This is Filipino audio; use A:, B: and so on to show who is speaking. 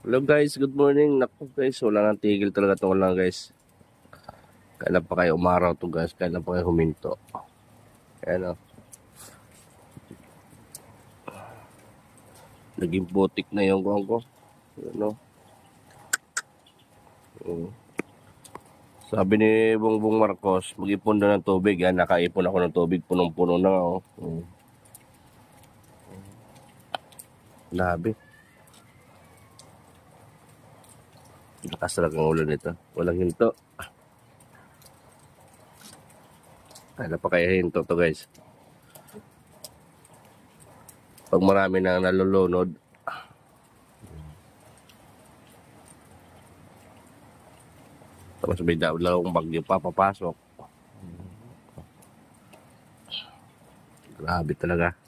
A: Hello guys, good morning. Naku guys, wala nang tigil talaga ito lang guys. Kailan pa kayo umaraw to guys, kailan pa kayo huminto. Ayan o. Naging butik na yung guwang ko. Ayan o. Sabi ni Bongbong Marcos, mag-ipon na ng tubig. Yan, nakaipon ako ng tubig, punong-puno na o. Labi. Lakas talaga ang ulo nito. Walang hinto. Kailan pa kaya hinto to guys. Pag marami nang nalulunod, tapos may dalawang bagyo pa papasok. Grabe talaga.